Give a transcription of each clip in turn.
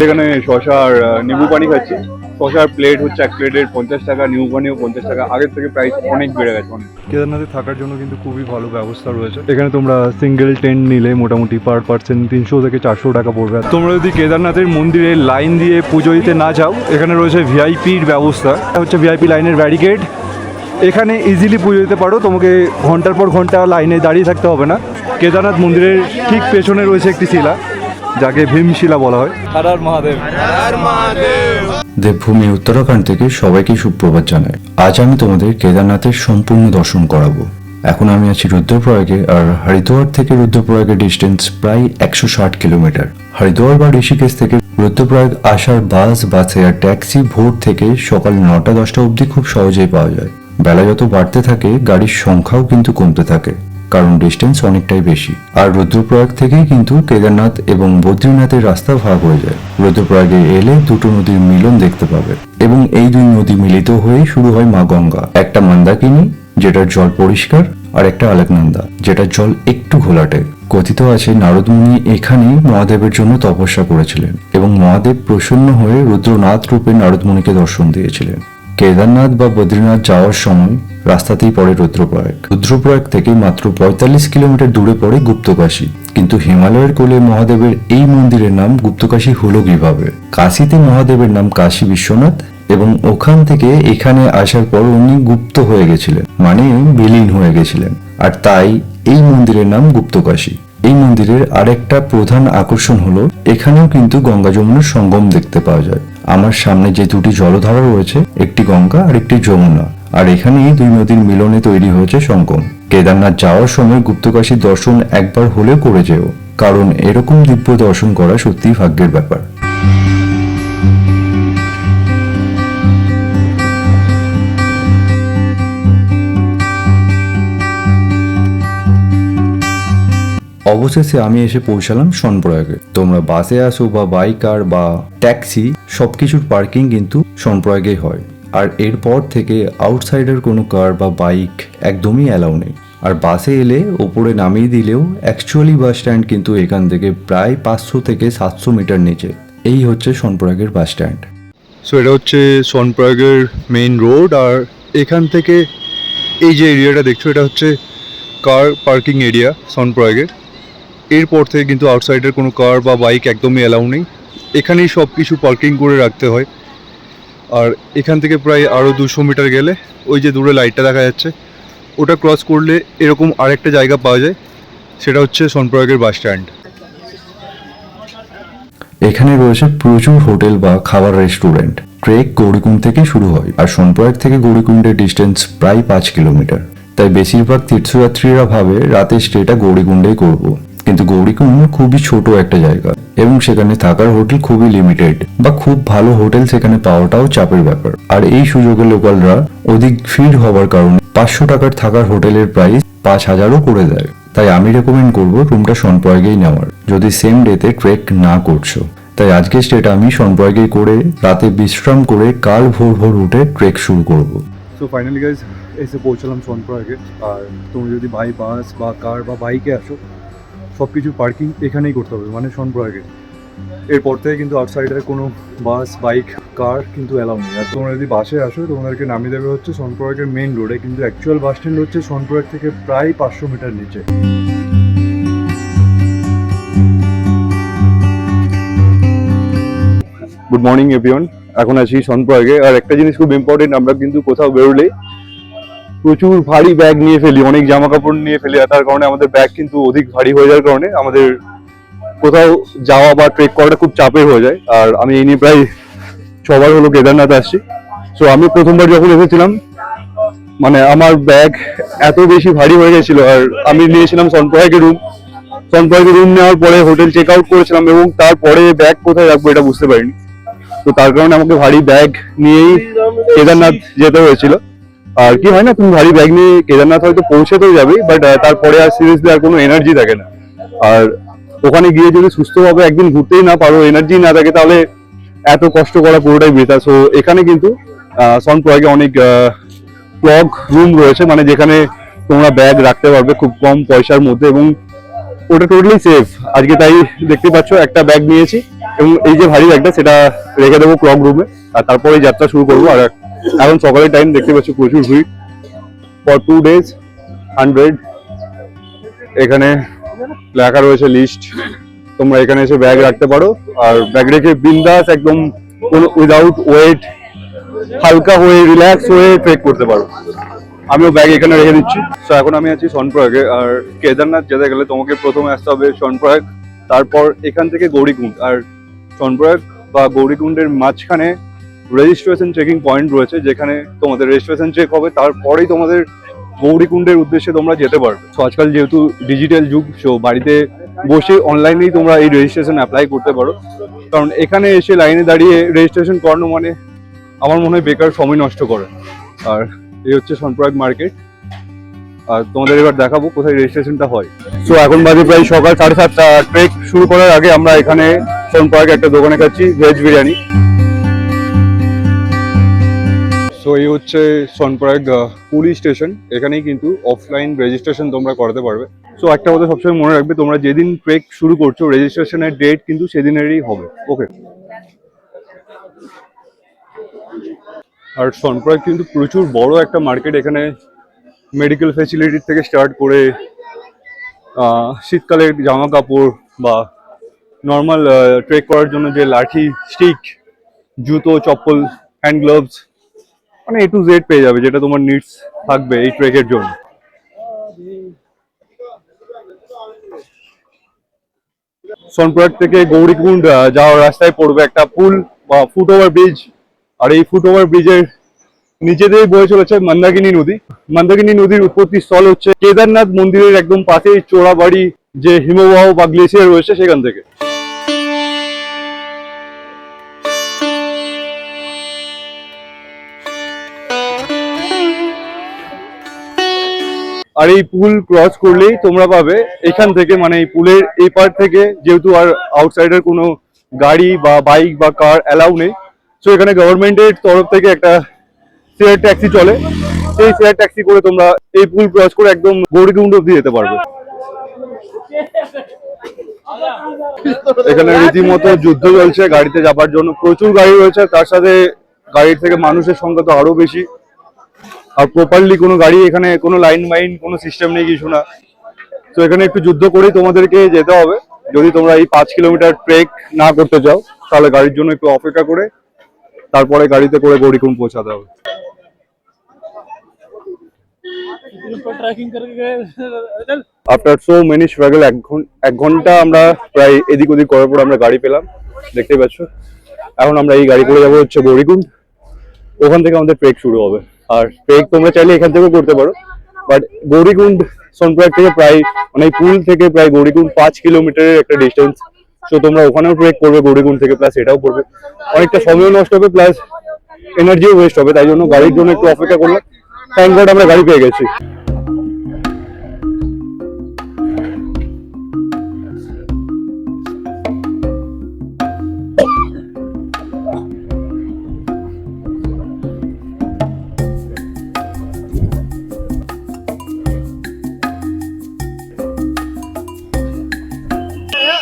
এখানে শসা আর নিম্বু পানি খাচ্ছি। শসার প্লেট হচ্ছে 1 প্লেটের 50 টাকা, নিম্বু পানিও 50 টাকা। আগের থেকে প্রাইস অনেক বেড়ে গেছে অনেক। কেদারনাথে থাকার জন্য কিন্তু খুবই ভালো ব্যবস্থা রয়েছে। এখানে তোমরা সিঙ্গেল টেন্ট নিলে মোটামুটি পার পার্সন 300 থেকে 400 টাকা পড়বে। তোমরা যদি কেদারনাথের মন্দিরে লাইন দিয়ে পুজো দিতে না যাও, এখানে রয়েছে ভিআইপির ব্যবস্থা। হচ্ছে ভিআইপি লাইনের ব্যারিকেড। এখানে ইজিলি পুজো দিতে পারো, তোমাকে ঘন্টার পর ঘন্টা লাইনে দাঁড়িয়ে থাকতে হবে না। কেদারনাথ মন্দিরের ঠিক পেছনে রয়েছে একটি শিলা, যাকে ভীমশিলা বলা হয়। হর হর মহাদেব। দেবভূমি উত্তরাখণ্ড থেকে সবাইকে সুপ্রভাত জানাই। আজ আমি তোমাদের কেদারনাথের সম্পূর্ণ দর্শন করাবো। এখন আমি আছি রুদ্রপ্রয়াগে, আর হরিদ্বার থেকে রুদ্রপ্রয়াগের ডিস্টেন্স প্রায় 160 কিলোমিটার। হরিদ্বার বা ঋষিকেশ থেকে রুদ্রপ্রয়াগ আসার বাসে আর ট্যাক্সি ভোর থেকে সকাল 9টা-10টা অবধি খুব সহজেই পাওয়া যায়। বেলা যত বাড়তে থাকে গাড়ির সংখ্যাও কিন্তু কমতে থাকে, কারণ ডিস্টেন্স অনেকটাই বেশি। আর রুদ্রপ্রয়াগ থেকেই কিন্তু কেদারনাথ এবং বদ্রীনাথের রাস্তা ভাগ হয়ে যায়। রুদ্রপ্রয়াগে এলে দুটো নদীর মিলন দেখতে পাবে, এবং এই দুই নদী মিলিত হয়ে শুরু হয় মা গঙ্গা। একটা মন্দাকিনী, যেটার জল পরিষ্কার, আর একটা আলেকনন্দা, যেটার জল একটু ঘোলাটে। কথিত আছে নারদ মুনি এখানেই মহাদেবের জন্য তপস্যা করেছিলেন, এবং মহাদেব প্রসন্ন হয়ে রুদ্রনাথ রূপে নারদ মুনিকে দর্শন দিয়েছিলেন। কেদারনাথ বা বদ্রীনাথ যাওয়ার সময় রাস্তাতেই পড়ে রুদ্রপ্রয়াগ। রুদ্রপ্রয়াগ থেকে মাত্র 45 কিলোমিটার দূরে পড়ে গুপ্তকাশী। কিন্তু হিমালয়ের কোলে মহাদেবের এই মন্দিরের নাম গুপ্তকাশী হলো কিভাবে? কাশীতে মহাদেবের নাম কাশী বিশ্বনাথ, এবং ওখান থেকে এখানে আসার পর উনি গুপ্ত হয়ে গেছিলেন, মানে বিলীন হয়ে গেছিলেন, আর তাই এই মন্দিরের নাম গুপ্তকাশী। এই মন্দিরের আরেকটা প্রধান আকর্ষণ হলো এখানেও কিন্তু গঙ্গা যমুনার সঙ্গম দেখতে পাওয়া যায়। আমার সামনে যে দুটি জলধারা রয়েছে, একটি গঙ্গা আর একটি যমুনা, আর এখানেই দুই নদীর মিলনে তৈরি হয়েছে সঙ্গম। কেদারনাথ যাওয়ার সময় গুপ্তকাশীর দর্শন একবার হলেও করে যেও, কারণ এরকম দিব্য দর্শন করা সত্যিই ভাগ্যের ব্যাপার। অবশেষে আমি এসে পৌঁছালাম সোনপ্রয়াগে। তোমরা বাসে আসো বা বাইক আর বা ট্যাক্সি, সবকিছুর পার্কিং কিন্তু সোনপ্রয়াগেই হয়। আর এরপর থেকে আউটসাইডের কোনো কার বা বাইক একদমই অ্যালাউ নেই। আর বাসে এলে ওপরে নামিয়ে দিলেও অ্যাকচুয়ালি বাস স্ট্যান্ড কিন্তু এখান থেকে প্রায় 500 থেকে 700 মিটার নিচে। এই হচ্ছে সোনপ্রয়াগের বাস স্ট্যান্ড। সো এটা হচ্ছে সোনপ্রয়াগের মেইন রোড, আর এখান থেকে এই যে এরিয়াটা দেখছো, এটা হচ্ছে কার পার্কিং এরিয়া সোনপ্রয়াগের। এরপর থেকে কিন্তু আউটসাইডের কোনো কার বা বাইক একদমই অ্যালাউ নেই। এখানেই সব কিছু পার্কিং করে রাখতে হয়। আর এখান থেকে প্রায় আরও 200 মিটার গেলে ওই যে দূরে লাইটটা দেখা যাচ্ছে, ওটা ক্রস করলে এরকম আরেকটা জায়গা পাওয়া যায়, সেটা হচ্ছে সোনপ্রয়াগের বাস স্ট্যান্ড। এখানে রয়েছে প্রচুর হোটেল বা খাবার রেস্টুরেন্ট। ট্রেক গৌরীকুণ্ড থেকে শুরু হয়, আর সোনপ্রয়াগ থেকে গৌরীকুণ্ডের ডিস্টেন্স প্রায় 5 কিলোমিটার। তাই বেশিরভাগ তীর্থযাত্রীরা ভাবে রাতে স্টেটা গৌরীকুণ্ডেই করব, কিন্তু গৌরীকুণ্ড খুবই ছোট একটা জায়গা, এবং সেখানে থাকার হোটেল খুবই লিমিটেড, বা খুব ভালো হোটেল সেখানে পাওয়াটাও চাপের ব্যাপার। আর এই সুযোগে লোকালরা অধিক ভিড় হওয়ার কারণে 500 টাকার থাকার হোটেলের প্রাইস 5000ও করে দেয়। তাই আমি রেকমেন্ড করবো রুমটা সোনপ্রয়াগেই নেওয়ার, যদি সেম ডেতে ট্রেক না করছো। তাই আজকে স্টেটা আমি সোনপ্রয়াগেই করে রাতে বিশ্রাম করে কাল ভোর ভোর উঠে ট্রেক শুরু করব। সো ফাইনালি গাইজ এসে পৌঁছালাম সোনপ্রয়াগে। আর তুমি যদি বাই বাস বা কার বা বাইকে আসো, সব কিছু পার্কিং এখানেই করতে হবে, মানে সোনপ্রয়াগে। এরপর থেকে কিন্তু আউটসাইডের কোনো বাস, বাইক, কার কিন্তু অ্যালাউ নেই। আর তোমরা যদি বাসে আসো, তোমাদেরকে নামিয়ে দেবে হচ্ছে সোনপ্রয়াগের মেইন রোডে, কিন্তু অ্যাকচুয়াল বাস স্ট্যান্ড হচ্ছে সোনপ্রয়াগ থেকে প্রায় 500 মিটার নিচে। গুড মর্নিং এভরিওয়ান, এখন আছি সোনপ্রয়াগে। আর একটা জিনিস খুব ইম্পর্টেন্ট, আমরা কিন্তু কোথাও বেরোলে প্রচুর ভারী ব্যাগ নিয়ে ফেলি, অনেক জামা কাপড় নিয়ে ফেলি। আর তার কারণে আমাদের ব্যাগ কিন্তু অধিক ভারী হয়ে যাওয়ার কারণে আমাদের কোথাও যাওয়া বা ট্রেক করাটা খুব চাপের হয়ে যায়। আর আমি এই নিয়ে প্রায় 6বার হলো কেদারনাথ আসছি। সো আমি প্রথমবার যখন এসেছিলাম মানে আমার ব্যাগ এত বেশি ভারী হয়ে গেছিল, আর আমি নিয়েছিলাম সনপ্রয়াগে রুম। সনপ্রয়াগে রুম নেওয়ার পরে হোটেল চেক আউট করেছিলাম, এবং তারপরে ব্যাগ কোথায় রাখবো এটা বুঝতে পারিনি। তো তার কারণে আমাকে ভারী ব্যাগ নিয়েই কেদারনাথ যেতে হয়েছিল। আর কি হয় না, তুমি ভারী ব্যাগ নিয়ে কেদারনাথ হয়তো পৌঁছেতেও যাবে, বাট তারপরে আর সিরিয়াসলি আর কোনো এনার্জি থাকে না। আর ওখানে গিয়ে যদি সুস্থভাবে একদিন ঘুরতেই না পারো, এনার্জি না থাকে, তাহলে এত কষ্ট করা পুরোটাই বৃথা। সো এখানে কিন্তু সনপ্রয়াগে অনেক ক্লগ রুম রয়েছে, মানে যেখানে তোমরা ব্যাগ রাখতে পারবে খুব কম পয়সার মধ্যে, এবং ওটা টোটালি সেফ। আজকে তাই দেখতে পাচ্ছ একটা ব্যাগ নিয়েছি, এবং এই যে ভারী ব্যাগটা সেটা রেখে দেবো ক্লগ রুমে, আর তারপরে যাত্রা শুরু করবো। আর এখন সকালের টাইম, দেখতে পাচ্ছ প্রচুর ভিড়। ফর 2 days 100, এখানে লেখা রয়েছে লিস্ট। তোমরা এখানে এসে ব্যাগ রাখতে পারো, আর ব্যাগ রেখে বিন্দাস একদম কোনো উইদাউট ওয়েট, হালকা হয়ে রিল্যাক্স হয়ে ট্রেক করতে পারো। আমিও ব্যাগ এখানে রেখে দিচ্ছি। তো এখন আমি আছি সনপ্রয়াগে। আর কেদারনাথ যেতে গেলে তোমাকে প্রথমে আসতে হবে সনপ্রয়াগ, তারপর এখান থেকে গৌরীকুণ্ড। আর সনপ্রয়াগ বা গৌরীকুণ্ডের মাঝখানে রেজিস্ট্রেশন চেকিং পয়েন্ট রয়েছে, যেখানে তোমাদের রেজিস্ট্রেশন চেক হবে, তারপরেই তোমাদের গৌরীকুণ্ডের উদ্দেশ্যে তোমরা যেতে পারবে। তো আজকাল যেহেতু ডিজিটাল যুগ, সো বাড়িতে বসে অনলাইনেই তোমরা এই রেজিস্ট্রেশন অ্যাপ্লাই করতে পারো। কারণ এখানে এসে লাইনে দাঁড়িয়ে রেজিস্ট্রেশন করানো মানে আমার মনে হয় বেকার সময় নষ্ট করে। আর এই হচ্ছে সনপ্রয়াগ মার্কেট, আর তোমাদের এবার দেখাবো কোথায় রেজিস্ট্রেশনটা হয়। সো এখন বাজে প্রায় সকাল 7:30। ট্রেক শুরু করার আগে আমরা এখানে সনপ্রয়াগ একটা দোকানে খাচ্ছি ভেজ বিরিয়ানি। সো এই হচ্ছে সনপ্রয়াগ পুলিশ স্টেশন। এখানেই কিন্তু অফলাইন রেজিস্ট্রেশন তোমরা করাতে পারবে। সো একটা কথা সবসময় মনে রাখবে, তোমরা যেদিন ট্রেক শুরু করছো রেজিস্ট্রেশনের ডেট কিন্তু সেদিনেরই হবে। ওকে। আর সনপ্রয়াগ কিন্তু প্রচুর বড় একটা মার্কেট। এখানে মেডিকেল ফ্যাসিলিটি থেকে স্টার্ট করে শীতকালের জামা কাপড় বা নর্মাল ট্রেক করার জন্য যে লাঠি, স্টিক, জুতো, চপ্পল, হ্যান্ড গ্লোভস, মানে A to Z পেয়ে যাবে, যেটা তোমার নিডস থাকবে এই ট্রেকের জন্য। সনপ্রয়াগ থেকে গৌরীকুণ্ড যাওয়ার রাস্তায় পড়বে একটা পুল বা ফুট ওভার ব্রিজ। আর এই ফুট ওভার ব্রিজের নিচে দিয়ে বয়ে চলেছে মন্দাকিনী নদী। মন্দাকিনী নদীর উৎপত্তি স্থল হচ্ছে কেদারনাথ মন্দিরের একদম পাশেই চোরাবাড়ি যে হিমবাহ বা গ্লেসিয়ার রয়েছে সেখান থেকে। আর এই পুল ক্রস করলেই তোমরা পাবে এখান থেকে, মানে এই পুলের এই পার থেকে, যেহেতু আর আউটসাইডার কোনো গাড়ি বা বাইক বা কার অ্যালাউ নেই, সো এখানে গভর্নমেন্টের তরফ থেকে একটা শেয়ার ট্যাক্সি চলে। সেই শেয়ার ট্যাক্সি করে তোমরা এই পুল ক্রস করে একদম গৌরীকুণ্ড অব্দি যেতে পারবে। এখানে রীতিমতো যুদ্ধ চলছে গাড়িতে যাবার জন্য, প্রচুর গাড়ি রয়েছে, তার সাথে গাড়ির থেকে মানুষের সংখ্যা তো আরো বেশি। আর প্রপারলি কোনো গাড়ি, এখানে কোনো লাইন মাইন কোনো সিস্টেম নেই, কিছু না। তো এখানে একটু যুদ্ধ করেই তোমাদেরকে যেতে হবে। যদি তোমরা এই 5 কিলোমিটার ট্রেক না করতে চাও, তাহলে গাড়ির জন্য একটু অপেক্ষা করে তারপরে গাড়িতে করে গৌরীকুণ্ড পৌঁছাতে হবে। আফটার সো মেনি স্ট্রাগল, 1 ঘন্টা আমরা প্রায় এদিক ওদিক করার পর আমরা গাড়ি পেলাম, দেখতেই পাচ্ছ। এখন আমরা এই গাড়ি করে যাবো হচ্ছে গৌরীকুণ্ড। ওখান থেকে আমাদের ট্রেক শুরু হবে। আর ট্রেক তোমরা চাইলে এখান থেকেও করতে পারো, বাট গৌরীকুণ্ড সনপ্রয়াগ থেকে প্রায়, মানে পুল থেকে প্রায় গৌরীকুণ্ড 5 কিলোমিটারের একটা ডিস্টেন্স। সো তোমরা ওখানেও ট্রেক করবে গৌরীকুণ্ড থেকে, প্লাস এটাও করবে, অনেকটা সময়ও নষ্ট হবে, প্লাস এনার্জিও ওয়েস্ট হবে। তাই জন্য গাড়ির জন্য একটু অপেক্ষা করলাম। থ্যাংক গড আমরা গাড়ি পেয়ে গেছি।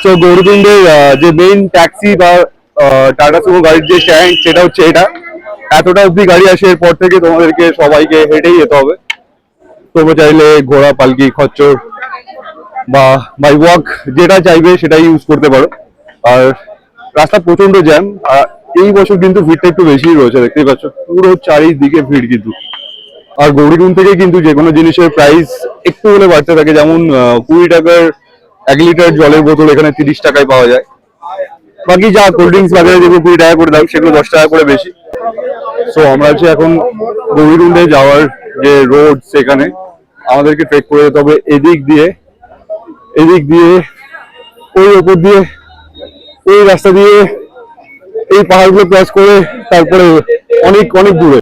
তো গৌরীকুণ্ডের যে মেইন ট্যাক্সি বা টাটা সুমো গাড়ির যে স্ট্যান্ড, সেটা হচ্ছে এটা। এতটা অব্দি গাড়ি আসে, এরপর থেকে তোমাদেরকে সবাইকে হেঁটেই যেতে হবে। তোমরা চাইলে ঘোড়া, পালকি, খচ্চর বা বাই ওয়াক যেটা চাইবে সেটাই ইউজ করতে পারো। আর রাস্তা প্রচন্ড জ্যাম, আর এই বছর কিন্তু ভিড়টা একটু বেশি রয়েছে, দেখতেই পাচ্ছ পুরো চারিদিকে ভিড় কিন্তু। আর গৌরীকুণ্ড থেকে কিন্তু যে কোনো জিনিসের প্রাইস একটু হলে বাড়তে থাকে, যেমন 20 টাকার 1 লিটার জলের বোতল এখানে 30 টাকায় পাওয়া যায়। বাকি যা কোল্ড ড্রিঙ্কস বাজারে যেগুলো 20 টাকা করে দাম, সেগুলো 10 টাকা করে বেশি। সো আমরা হচ্ছে এখন গৌরীকুণ্ডে যাওয়ার যে রোড, সেখানে আমাদেরকে ট্রেক করে যেতে হবে এদিক দিয়ে ওই ওপর দিয়ে, ওই রাস্তা দিয়ে, এই পাহাড়গুলো ক্রস করে তারপরে অনেক অনেক দূরে।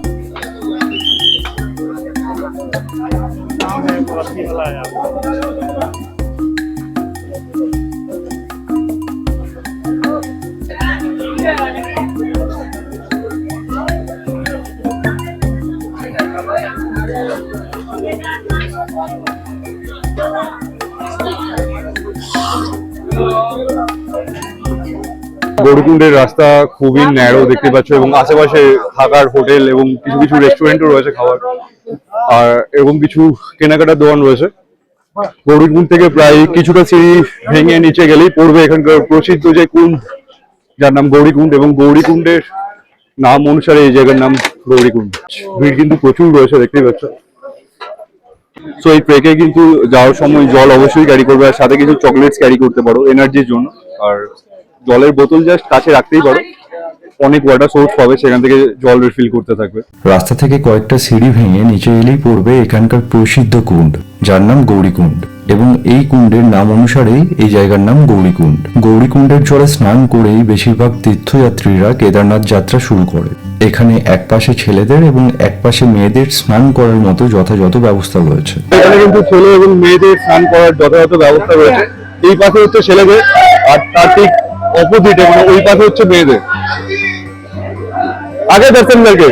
গৌরীকুণ্ডের রাস্তা খুবই ন্যারো দেখতে পাচ্ছ, এবং আশেপাশে থাকার হোটেল এবং কিছু কিছু রেস্টুরেন্টও রয়েছে খাবার, আর এরকম কিছু কেনাকাটার দোকান রয়েছে। গৌরীকুণ্ড থেকে প্রায় কিছুটা সিঁড়ি ভেঙে নিচে গেলেই পড়বে এখানকার প্রসিদ্ধ যে কুণ্ড, যার নাম গৌরীকুণ্ড, এবং গৌরীকুণ্ডের নাম অনুসারে এই জায়গার নাম গৌরীকুণ্ড। ভিড় কিন্তু প্রচুর রয়েছে দেখতেই পাচ্ছ। সো এই ট্রেকে কিন্তু যাওয়ার সময় জল অবশ্যই ক্যারি করবে, আর সাথে কিছু চকলেটস ক্যারি করতে পারো এনার্জির জন্য, আর জলের বোতল জাস্ট কাছে রাখতেই পারো, অনেক ওয়াটার সোর্স পাবে, সেখান থেকে জল রিফিল করতে থাকবে। রাস্তা থেকে কয়েকটা সিঁড়ি ভেঙে নিচে এলেই পড়বে এখানকার প্রসিদ্ধ কুণ্ড, যার নাম গৌরীকুণ্ড, এবং এই কুণ্ডের নাম অনুসারেই এই জায়গার নাম গৌরীকুণ্ড। গৌরীকুণ্ডের জলে স্নান করেই বেশিরভাগ তীর্থযাত্রীরা কেদারনাথ যাত্রা শুরু করে। এখানে এক পাশে ছেলেদের এবং এক পাশে মেয়েদের স্নান করার মতো যথাযথ ব্যবস্থা রয়েছে। এখানে কিন্তু ছেলে এবং মেয়েদের স্নান করার যথাযথ ব্যবস্থা রয়েছে। এই পাশে হচ্ছে ছেলেদের, আর তার ঠিক অপোজিটে মানে ওই পাশে হচ্ছে মেয়েদের। আগে দর্শন করকে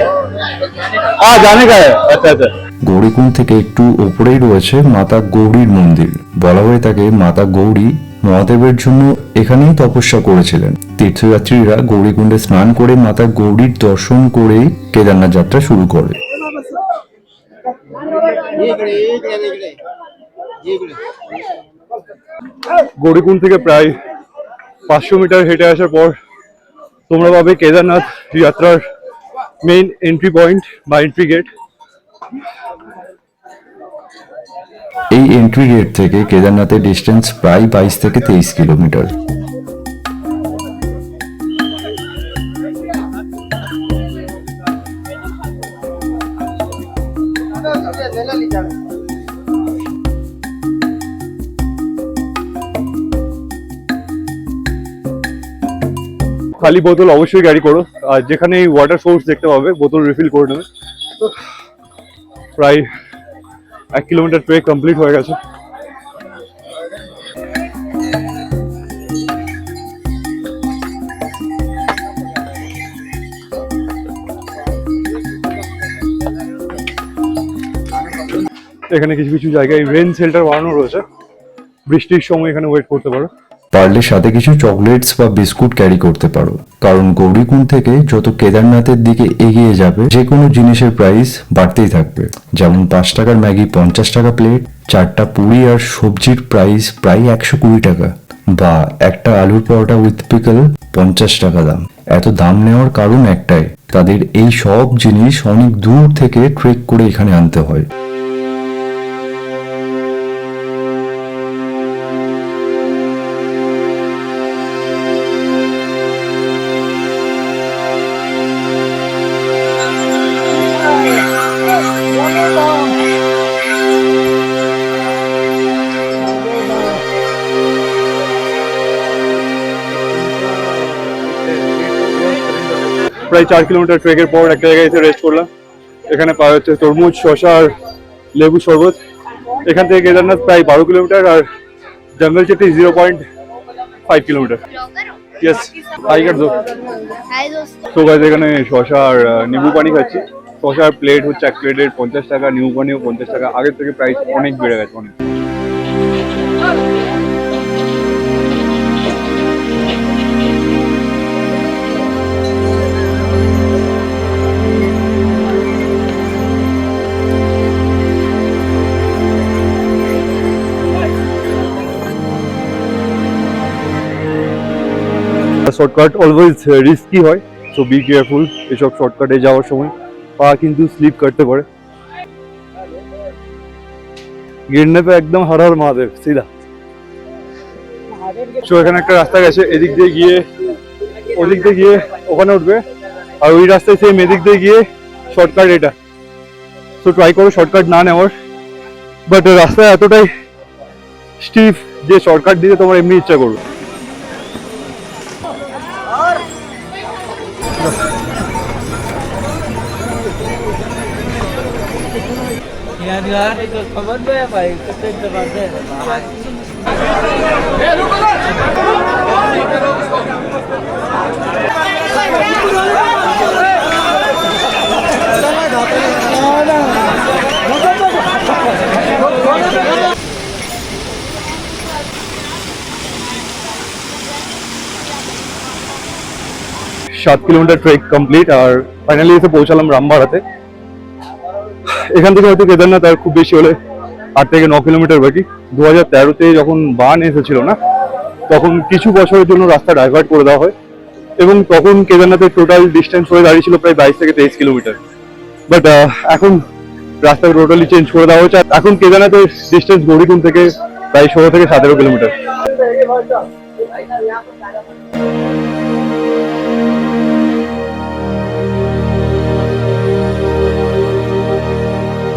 জানে কা আচ্ছা আচ্ছা। গৌরীকুণ্ড থেকে একটু উপরেই রয়েছে মাতা গৌরীর মন্দির। বলা হয়ে থাকে মাতা গৌরী মহাদেবের জন্য এখানেই তপস্যা করেছিলেন। তীর্থযাত্রীরা গৌরীকুণ্ডে স্নান করে মাতা গৌরীর দর্শন করেই কেদারনাথ যাত্রা শুরু করে। গৌরীকুণ্ড থেকে প্রায় 500 মিটার হেঁটে আসার পর তোমরা পাবে কেদারনাথ যাত্রার মেইন এন্ট্রি পয়েন্ট বা এন্ট্রি গেট। এই এন্ট্রি গেট থেকে কেদারনাথের ডিস্টেন্স প্রায় 22 থেকে 23 কিলোমিটার। খালি বোতল অবশ্যই ক্যারি করো, আর যেখানে ওয়াটার সোর্স দেখতে পাবে বোতল রিফিল করে নেবে। প্রায় 1 কিলোমিটার ট্রেক কমপ্লিট হয়ে গেছে। এখানে কিছু কিছু জায়গায় রেন শেল্টার বানানো রয়েছে, বৃষ্টির সময় এখানে ওয়েট করতে পারো। পারলে সাথে কিছু চকলেটস বা বিস্কুট ক্যারি করতে পারো, কারণ গৌরীকুণ্ড থেকে যত কেদারনাথের দিকে এগিয়ে যাবে যে কোনো জিনিসের প্রাইস বাড়তেই থাকবে। যেমন 5 টাকার ম্যাগি 50 টাকা প্লেট, 4টা পুরি আর সবজির প্রাইস প্রায় 120 টাকা, বা একটা আলুর পরোটা উইথ পিকল 50 টাকা দাম। এত দাম নেওয়ার কারণ একটাই, তাদের এই সব জিনিস অনেক দূর থেকে ট্রেক করে এখানে আনতে হয়। প্রায় 4 কিলোমিটার ট্রেকের পর একটা জায়গায় এসে রেস্ট করলাম। এখানে পাওয়া যাচ্ছে তরমুজ, শসা আর লেবু শরবত। এখান থেকে কেদারনাথ প্রায় 12 কিলোমিটার, আর জঙ্গল চেটি 0.5 কিলোমিটার। ইয়েস, হাই কাট দো। তো গাইস এখানে শসা আর নিম্বু পানি খাচ্ছি। শসার প্লেট হচ্ছে 1 প্লেটের 50 টাকা, নিম্বু পানিও 50 টাকা। আগের থেকে প্রাইস অনেক বেড়ে গেছে, অনেক। শর্টকাট অলওয়েজ রিস্কি হয়, সো বি কেয়ারফুল। এসব শর্টকাটে যাওয়ার সময় পা কিন্তু স্লিপ করতে পারে। गिरने पे एकदम हर हर महादेव सीधा। সো এখানে একটা রাস্তা গেছে, এদিক দিয়ে গিয়ে ওদিক দিয়ে গিয়ে ওখানে উঠবে, আর ওই রাস্তায় সেম এদিক দিয়ে গিয়ে শর্টকাট এটা। সো ট্রাই করো শর্টকাট না নেওয়ার, বাট রাস্তা এতটাই স্টিফ যে শর্টকাট দিতে তোমার এমনি ইচ্ছা করবে। সাত কিলোমিটার ট্রেক কমপ্লিট, আর ফাইনালি এসে পৌঁছালাম রামবাড়াতে। এখান থেকে হয়তো কেদারনাথ আর খুব বেশি হলে 8 থেকে 9 কিলোমিটার বাকি। 2013-তে যখন বান এসেছিল না, তখন কিছু বছরের জন্য রাস্তা ডাইভার্ট করে দেওয়া হয়, এবং তখন কেদারনাথের টোটাল ডিস্টেন্স হয়ে দাঁড়িয়েছিল প্রায় 22 থেকে 23 কিলোমিটার। বাট এখন রাস্তা টোটালি চেঞ্জ করে দেওয়া হয়েছে। এখন কেদারনাথের ডিস্টেন্স গৌরীকুণ্ড থেকে প্রায় 16 থেকে 17 কিলোমিটার।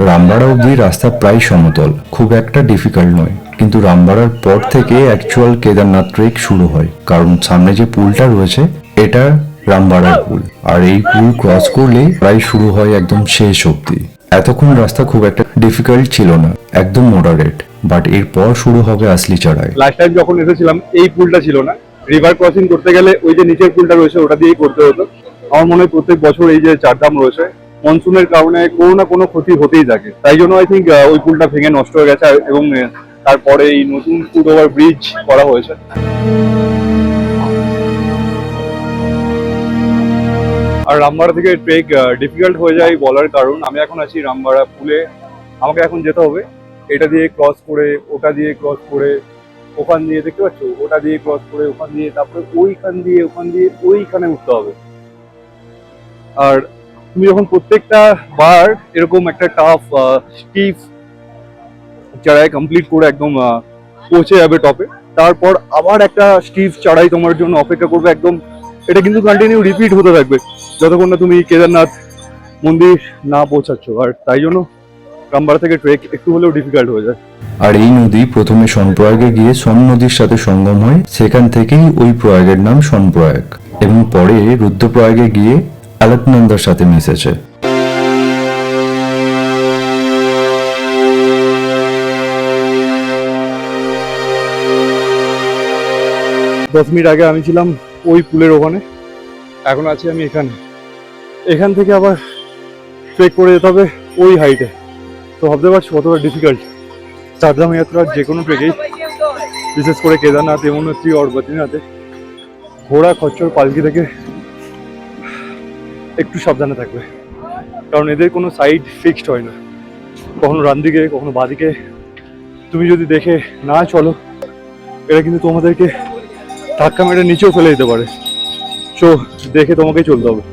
রামবাড়া অবধি রাস্তা প্রায় সমতল, খুব একটা ডিফিকাল্ট নয়, কিন্তু রামবাড়ার পর থেকে অ্যাকচুয়াল কেদারনাথ ট্রেক শুরু হয়, কারণ সামনে যে পুলটা রয়েছে এটা রামবাড়ার পুল, আর এই পুল ক্রস করলেই প্রায় শুরু হয় একদম শেষ অবধি। এতক্ষণ রাস্তা খুব একটা ডিফিকাল্ট ছিল না, একদম মডারেট, বাট এরপর শুরু হবে আসলি চড়াই। লাস্ট টাইম যখন এসেছিলাম এই পুলটা ছিল না, রিভার ক্রসিং করতে গেলে ওই যে নিচের পুলটা রয়েছে ওটা দিয়েই করতে হতো। আমার মনে হয় প্রত্যেক বছর এই যে চারধাম রয়েছে, মনসুনের কারণে কোনো না কোনো ক্ষতি হতেই থাকে, তাই জন্য আই থিঙ্ক ওই পুলটা ভেঙে নষ্ট হয়ে গেছে, এবং তারপরে এই নতুন ফুট ওভার ব্রিজ করা হয়েছে। আর রামবাড়া থেকে ট্রেক ডিফিকাল্ট হয়ে যায় বলার কারণ, আমি এখন আছি রামবাড়া পুলে। আমাকে এখন যেতে হবে এটা দিয়ে ক্রস করে, ওটা দিয়ে ক্রস করে, ওখান দিয়ে দেখতে পাচ্ছ, ওটা দিয়ে ক্রস করে, ওখান দিয়ে, তারপরে ওইখান দিয়ে, ওখান দিয়ে ওইখানে উঠতে হবে। আর তুমি যখন প্রত্যেকটা বার এরকম একটা টাফ স্টিফ চড়াই কমপ্লিট করে একদম পৌঁছে যাবে টপে, তারপর আবার একটা স্টিফ চড়াই তোমার জন্য অপেক্ষা করবে একদম। এটা কিন্তু কন্টিনিউ রিপিট হতে থাকবে যতক্ষণ না তুমি কেদারনাথ মন্দির না পৌঁছাচ্ছ, আর তাই জন্য রামবাড়া থেকে ট্রেক একটু হলেও ডিফিকাল্ট হয়ে যায়। আর এই নদী প্রথমে সনপ্রয়াগে গিয়ে সন নদীর সাথে সঙ্গম হয়, সেখান থেকেই ওই প্রয়াগের নাম সনপ্রয়াগ, এবং পরে রুদ্রপ্রয়াগে গিয়ে আলকনন্দার সাথে মিশেছে। দশ মিনিট আগে আমি ছিলাম ওই পুলের ওখানে, এখন আছি আমি এখানে। এখান থেকে আবার ট্রেক করে যেতে হবে ওই হাইটে, তো ভাবতে পারছি কতটা ডিফিকাল্ট। চারধাম যাত্রার যে কোনো ট্রেকেই, বিশেষ করে কেদারনাথ, যমুনোত্রী আর বদ্রীনাথে, ঘোড়া খচ্চর পালকি থেকে একটু সাবধানে থাকবে, কারণ এদের কোনো সাইড ফিক্সড হয় না, কখনো ডান দিকে কখনো বাঁদিকে। তুমি যদি দেখে না চলো, এটা কিন্তু তোমাদেরকে ধাক্কা মেরে নিচেও ফেলে দিতে পারে। সো দেখে তোমাকেই চলতে হবে,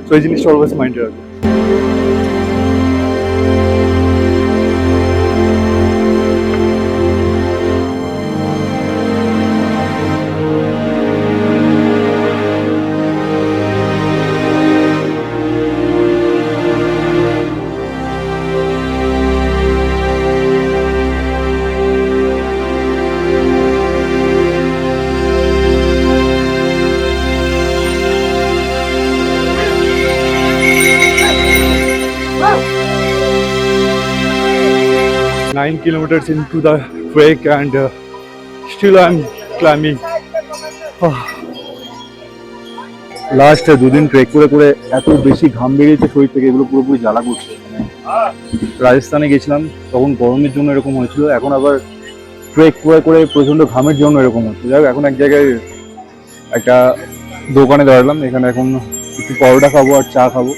তো এই জিনিসটা অলওয়েজ মাইন্ডে রাখবে। Nine kilometers into the trek and still I'm climbing. Last দুদিন ট্রেক করে করে এত বেশি ঘাম বেরিয়েছে শরীর থেকে, এগুলো পুরোপুরি জ্বালা করছে। রাজস্থানে গেছিলাম তখন গরমের জন্য এরকম হয়েছিল, এখন আবার ট্রেক করে করে প্রচন্ড ঘামের জন্য এরকম হচ্ছে। যাই হোক, এখন এক জায়গায় একটা দোকানে দাঁড়ালাম, এখানে এখন একটু পরোটা খাবো আর চা খাবো।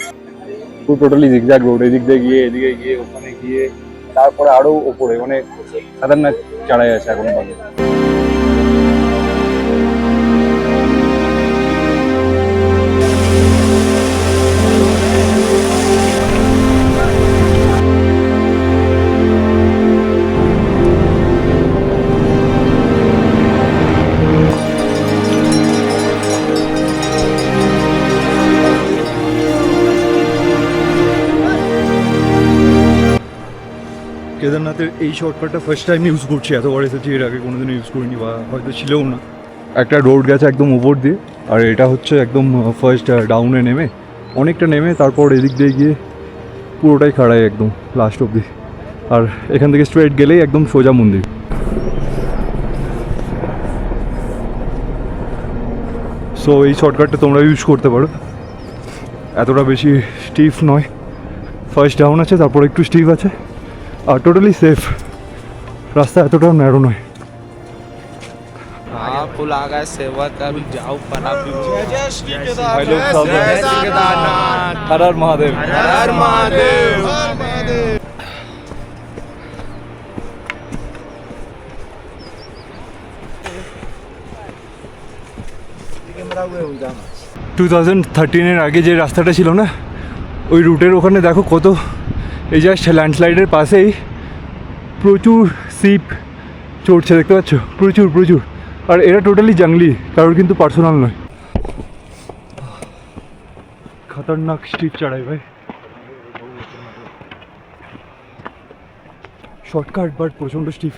পুরো টোটালি জিগজ্যাগ রোড, এদিক দিয়ে গিয়ে এদিকে গিয়ে ওখানে গিয়ে তারপরে আরো ওপরে, মানে সাধারণ চড়াই আছে এখন ভাবে। কেদারনাথের এই শর্টকাটটা ফার্স্ট টাইম ইউজ করছি, এতবার এসেছি, এর আগে কোনোদিনও ইউজ করিনি বা হয়তো ছিলও না। একটা রোড গেছে একদম উপর দিয়ে, আর এটা হচ্ছে একদম ফার্স্ট ডাউনে নেমে, অনেকটা নেমে তারপর এদিক দিয়ে গিয়ে পুরোটাই খাড়াই একদম লাস্ট অবধি। আর এখান থেকে স্ট্রেট গেলেই একদম সোজা মন্দির। সো এই শর্টকাটটা তোমরা ইউজ করতে পারো, এতটা বেশি স্টিফ নয়। ফার্স্ট ডাউন আছে, তারপর একটু স্টিফ আছে, আর টোটালি সেফ। রাস্তা এতটাও ন্যারো নয়। हाँ पुल आ गया सेवा का भी जाओ प्रणाम भी भाई लोग सब जय श्री केदारनाथ हर हर महादेव। हर महादेव। 2013-এর আগে যে রাস্তাটা ছিল না, ওই রুটের ওখানে দেখো কত, এই জাস্ট ল্যান্ডস্লাইডের পাশেই প্রচুর সিপ চড়ছে, দেখতে পাচ্ছ, প্রচুর প্রচুর। আর এরা টোটালি জঙ্গলি, কারোর কিন্তু পার্সোনাল নয়। খতরনাক স্টিপ চড়াই ভাই, শর্টকাট বাট প্রচণ্ড স্টিপ।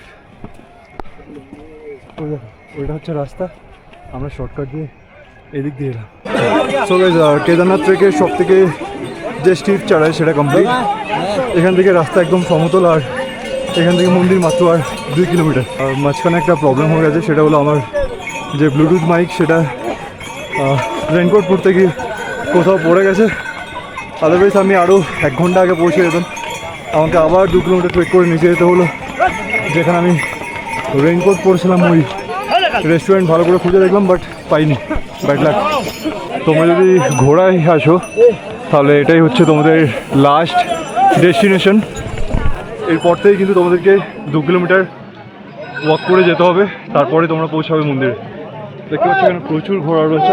ওইটা হচ্ছে রাস্তা, আমরা শর্টকাট দিয়ে এদিক দিয়ে এলাম। সো গাইস, কেদারনাথ ট্রেকের সব থেকে যে স্টিপ চড়াই সেটা কমপ্লিট। এখান থেকে রাস্তা একদম সমতল, আর এখান থেকে মন্দির মাত্র আর 2 কিলোমিটার। আর মাঝখানে একটা প্রবলেম হয়ে গেছে, সেটা হলো আমার যে ব্লুটুথ মাইক, সেটা রেনকোট পরতে গিয়ে কোথাও পড়ে গেছে। আদারওয়াইজ আমি আরও 1 ঘন্টা আগে পৌঁছে যেতাম। আমাকে আবার 2 কিলোমিটার ট্রেক করে নিচে যেতে হলো, যেখানে আমি রেনকোট পরেছিলাম। ওই রেস্টুরেন্ট ভালো করে খুঁজে দেখলাম, বাট পাইনি, ব্যাড লাক। তোমরা যদি ঘোড়ায় আসো তাহলে এটাই হচ্ছে তোমাদের লাস্ট ডেস্টিনেশন। এরপর থেকে কিন্তু তোমাদেরকে 2 কিলোমিটার ওয়াক করে যেতে হবে, তারপরে তোমরা পৌঁছাবে মন্দিরে। দেখতে পাচ্ছ এখানে প্রচুর ঘোড়া রয়েছে।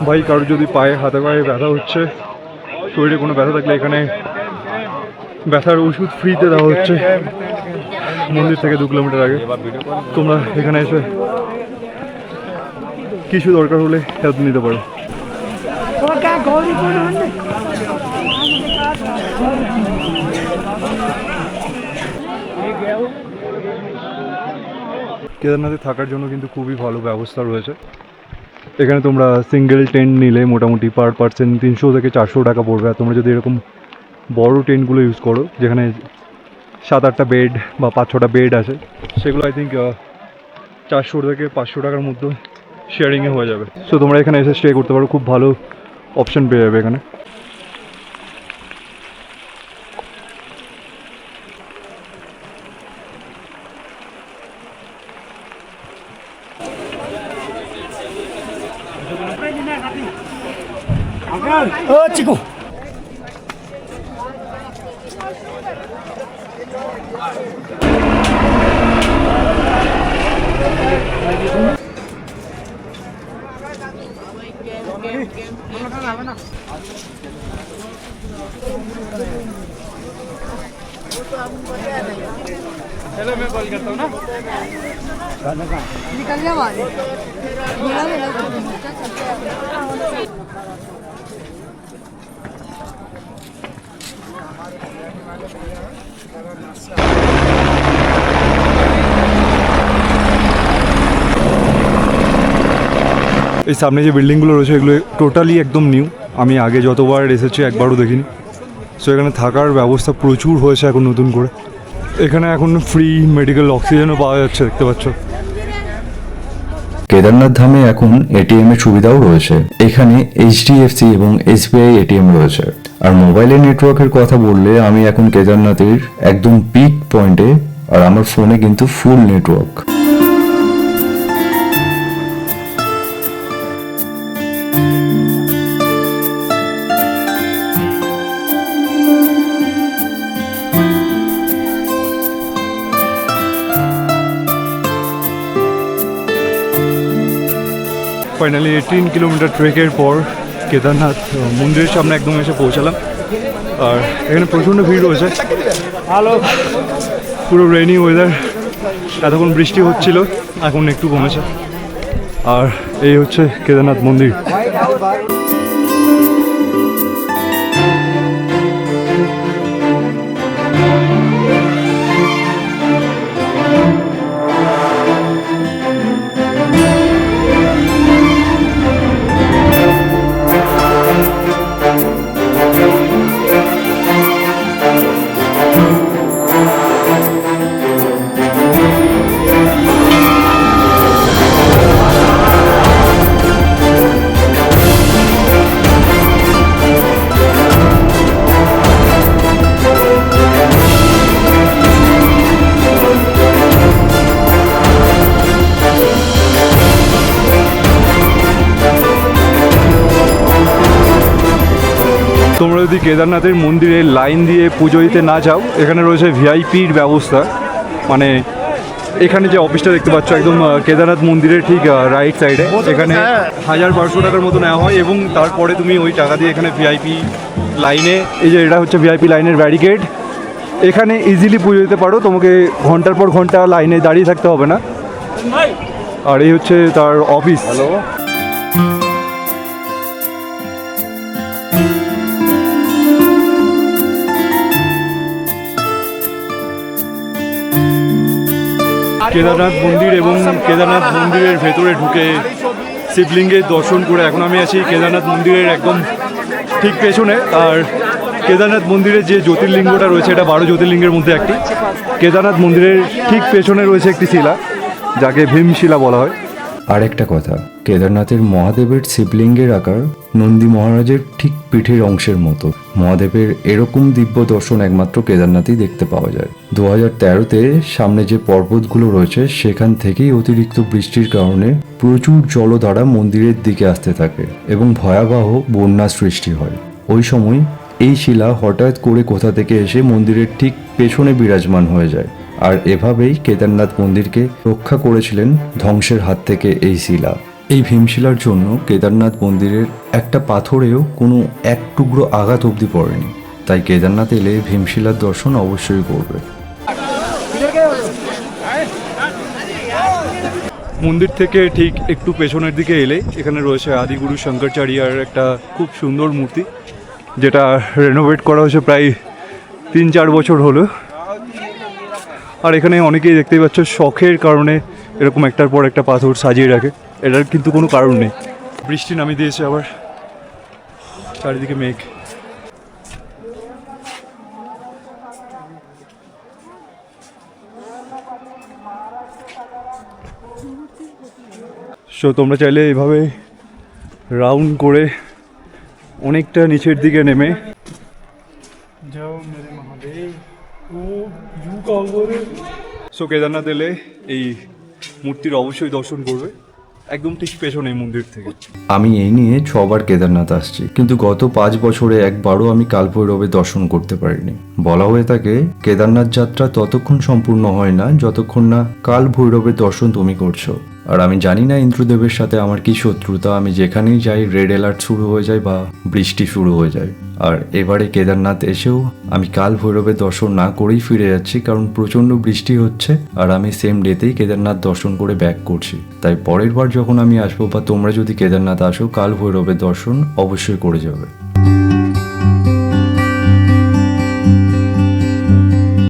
ভাই, কারোর যদি পায়ে হাতে পায়ে ব্যথা হচ্ছে, শরীরে কোনো ব্যথা থাকলে এখানে ব্যথার ওষুধ ফ্রিতে দেওয়া হচ্ছে মন্দির থেকে 2 কিলোমিটার আগে। তোমরা এখানে এসে কিছু দরকার হলে হেল্প নিতে পারো। কেদারনাথে থাকার জন্য কিন্তু খুবই ভালো ব্যবস্থা রয়েছে। এখানে তোমরা সিঙ্গেল টেন্ট নিলে মোটামুটি পার পার্সন 300 থেকে 400 টাকা পড়বে। আর তোমরা যদি এরকম বড় টেন্টগুলো ইউজ করো, যেখানে 7-8টা বেড বা 5-6টা বেড আছে, সেগুলো আই থিঙ্ক 400 থেকে 500 টাকার মধ্যে শেয়ারিংয়ে হয়ে যাবে। সো তোমরা এখানে এসে স্টে করতে পারো, খুব ভালো অপশন পেয়ে যাবে এখানে। চিকু चलो मैं कॉल करता हूँ ना। निकल गया बाहर मेरा मेरा এই সামনে যে বিল্ডিংগুলো রয়েছে এগুলো টোটালি একদম নিউ, আমি আগে যতবার এসেছি একবারও দেখিনি। সো এখানে থাকার ব্যবস্থা প্রচুর হয়েছে এখন নতুন করে। এখানে এখন ফ্রি মেডিকেল অক্সিজেনও পাওয়া যাচ্ছে, দেখতে পাচ্ছ। কেদারনাথ ধামে এখন এটিএম এর সুবিধাও রয়েছে। এখানে এইচডিএফসি এবং এসবিআই এটিএম রয়েছে। আর মোবাইলের নেটওয়ার্কের কথা বললে আমি এখন কেদারনাথের একদম পিক পয়েন্টে, আর আমার ফোনে কিন্তু ফুল নেটওয়ার্ক। ফাইনালি 18 কিলোমিটার ট্রেকের পর কেদারনাথ মন্দিরের সামনে একদম এসে পৌঁছালাম। আর এখানে প্রচণ্ড ভিড় রয়েছে, পুরো রেইনি ওয়েদার। এতক্ষণ বৃষ্টি হচ্ছিল, এখন একটু কমেছে। আর এই হচ্ছে কেদারনাথ মন্দির। যদি কেদারনাথের মন্দিরে লাইন দিয়ে পুজো দিতে না যাও, এখানে রয়েছে ভিআইপির ব্যবস্থা। মানে এখানে যে অফিসটা দেখতে পাচ্ছ একদম কেদারনাথ মন্দিরের ঠিক রাইট সাইডে, এখানে 1200 টাকার মতো নেওয়া হয় এবং তারপরে তুমি ওই টাকা দিয়ে এখানে ভিআইপি লাইনে, এই যে এটা হচ্ছে ভিআইপি লাইনের ব্যারিকেড, এখানে ইজিলি পুজো দিতে পারো। তোমাকে ঘন্টার পর ঘন্টা লাইনে দাঁড়িয়ে থাকতে হবে না। আর এই হচ্ছে তার অফিস। হ্যালো, কেদারনাথ মন্দির এবং কেদারনাথ মন্দিরের ভেতরে ঢুকে শিবলিঙ্গের দর্শন করে এখন আমি আছি কেদারনাথ মন্দিরের একদম ঠিক পেছনে। আর কেদারনাথ মন্দিরের যে জ্যোতির্লিঙ্গটা রয়েছে, এটা 12 জ্যোতির্লিঙ্গের মধ্যে একটি। কেদারনাথ মন্দিরের ঠিক পেছনে রয়েছে একটি শিলা, যাকে ভীমশিলা বলা হয়। আরেকটা কথা, কেদারনাথের মহাদেবের শিবলিঙ্গের আকার নন্দী মহারাজের ঠিক পিঠের অংশের মতো। মহাদেবের এরকম দিব্য দর্শন একমাত্র কেদারনাথেই দেখতে পাওয়া যায়। 2013-তে সামনে যে পর্বতগুলো রয়েছে সেখান থেকেই অতিরিক্ত বৃষ্টির কারণে প্রচুর জলধারা মন্দিরের দিকে আসতে থাকে এবং ভয়াবহ বন্যা সৃষ্টি হয়। ওই সময় এই শিলা হঠাৎ করে কোথা থেকে এসে মন্দিরের ঠিক পেছনে বিরাজমান হয়ে যায়। আর এভাবেই কেদারনাথ মন্দিরকে রক্ষা করেছিলেন ধ্বংসের হাত থেকে এই শিলা। এই ভীমশিলার জন্য কেদারনাথ মন্দিরের একটা পাথরেও কোনো এক টুকরো আঘাত অবধি পড়েনি। তাই কেদারনাথ এলে ভীমশিলার দর্শন অবশ্যই করবে। মন্দির থেকে ঠিক একটু পেছনের দিকে এলে এখানে রয়েছে আদিগুরু শঙ্করাচার্যের একটা খুব সুন্দর মূর্তি, যেটা রেনোভেট করা হয়েছে প্রায় 3-4 বছর হলো। আর এখানে অনেকেই দেখতেই পাচ্ছ শখের কারণে এরকম একটার পর একটা পাথর সাজিয়ে রাখে, এটার কিন্তু কোনো কারণ নেই। বৃষ্টি নামিয়ে দিয়েছে, আবার চারিদিকে মেঘ। সো তোমরা চাইলে এইভাবে রাউন্ড করে অনেকটা নিচের দিকে নেমে সো কেদারনাথ এলে এই মূর্তির অবশ্যই দর্শন করবে, একদম ঠিক পেছনে মন্দির থেকে। আমি এই নিয়ে 6 বার কেদারনাথ আসছি, কিন্তু গত 5 বছরে একবারও আমি কালভৈরবের দর্শন করতে পারিনি। বলা হয়ে থাকে কেদারনাথ যাত্রা ততক্ষণ সম্পূর্ণ হয় না যতক্ষণ না কালভৈরবের দর্শন তুমি করছো। আর আমি জানি না ইন্দ্রদেবের সাথে আমার কি শত্রুতা, আমি যেখানেই যাই রেড অ্যালার্ট শুরু হয়ে যায় বা বৃষ্টি শুরু হয়ে যায়। আর এবারে কেদারনাথ এসেও আমি কালভৈরবের দর্শন না করেই ফিরে যাচ্ছি, কারণ প্রচণ্ড বৃষ্টি হচ্ছে আর আমি সেম ডেতেই কেদারনাথ দর্শন করে ব্যাক করছি। তাই পরের বার যখন আমি আসবো বা তোমরা যদি কেদারনাথ আসো, কালভৈরবের দর্শন অবশ্যই করে যাবে।